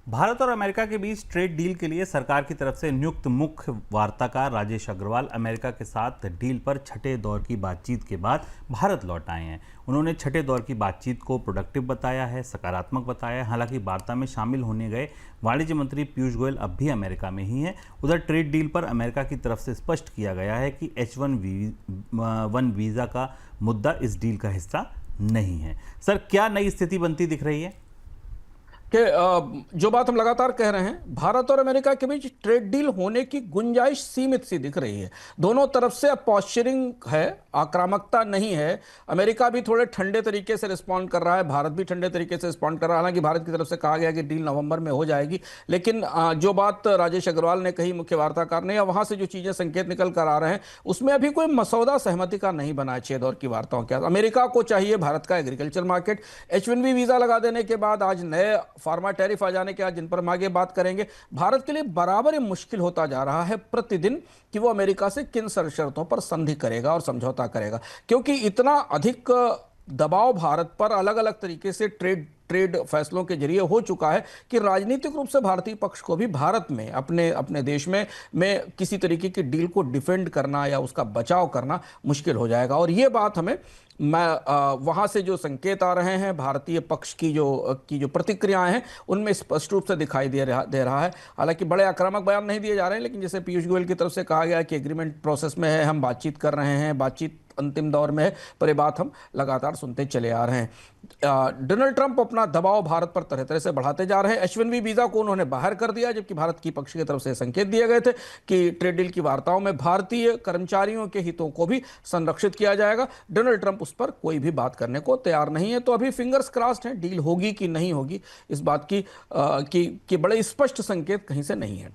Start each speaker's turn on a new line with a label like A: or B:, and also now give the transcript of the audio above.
A: भारत और अमेरिका के बीच trade deal के लिए सरकार की तरफ से नियुक्त मुख्य वार्ताकार राजेश अग्रवाल अमेरिका के साथ डील पर छठे दौर की बातचीत के बाद भारत लौट आए हैं। उन्होंने छठे दौर की बातचीत को प्रोडक्टिव बताया है, सकारात्मक बताया है। हालांकि वार्ता में शामिल होने गए वाणिज्य मंत्री पीयूष गोयल अब भी अमेरिका में ही हैं। उधर ट्रेड डील पर अमेरिका की तरफ से स्पष्ट किया गया है कि H1 वीज़ा का मुद्दा इस डील का हिस्सा नहीं है। सर, क्या नई स्थिति बनती दिख रही है?
B: कि जो बात हम लगातार कह रहे हैं, भारत और अमेरिका के बीच ट्रेड डील होने की गुंजाइश सीमित सी दिख रही है। दोनों तरफ से अब पॉस्चरिंग है, आक्रामकता नहीं है। अमेरिका भी थोड़े ठंडे तरीके से रिस्पॉन्ड कर रहा है, भारत भी ठंडे तरीके से रिस्पॉन्ड कर रहा है। हालांकि भारत की तरफ से कहा गया कि डील नवंबर में हो जाएगी, लेकिन जो बात राजेश अग्रवाल ने कही, मुख्य वार्ताकार ने, या वहां से जो चीजें संकेत निकल कर आ रहे हैं, उसमें अभी कोई मसौदा सहमति का नहीं बना है। 6 दौर की वार्ताओं के बाद अमेरिका को चाहिए भारत का एग्रीकल्चर मार्केट। H1B वीजा लगा देने के बाद, आज नए फार्मा टैरिफ आ जाने के बाद, जिन पर हम आगे बात करेंगे, भारत के लिए बराबर ही मुश्किल होता जा रहा है प्रतिदिन कि वो अमेरिका से किन शर्तों पर संधि करेगा और समझौता करेगा, क्योंकि इतना अधिक दबाव भारत पर अलग अलग तरीके से ट्रेड फैसलों के जरिए हो चुका है कि राजनीतिक रूप से भारतीय पक्ष को भी भारत में, अपने अपने देश में किसी तरीके की डील को डिफेंड करना या उसका बचाव करना मुश्किल हो जाएगा। और ये बात हमें वहां से जो संकेत आ रहे हैं, भारतीय पक्ष की जो प्रतिक्रियाएं हैं, उनमें स्पष्ट रूप से दिखाई दे रहा है। हालांकि बड़े आक्रामक बयान नहीं दिए जा रहे हैं, लेकिन जैसे पीयूष गोयल की तरफ से कहा गया कि एग्रीमेंट प्रोसेस में है, हम बातचीत कर रहे हैं, बातचीत अंतिम दौर में है, पर ये बात हम लगातार सुनते चले आ रहे हैं। डोनाल्ड ट्रंप अपना दबाव भारत पर तरह तरह से बढ़ाते जा रहे हैं। H1B वीजा को उन्होंने बाहर कर दिया, जबकि भारत की पक्ष की तरफ से संकेत दिए गए थे कि ट्रेड डील की वार्ताओं में भारतीय कर्मचारियों के हितों को भी संरक्षित किया जाएगा। डोनाल्ड ट्रंप उस पर कोई भी बात करने को तैयार नहीं है। तो अभी फिंगर्स क्रॉस्ड हैं, डील होगी कि नहीं होगी, इस बात की बड़े स्पष्ट संकेत कहीं से नहीं है।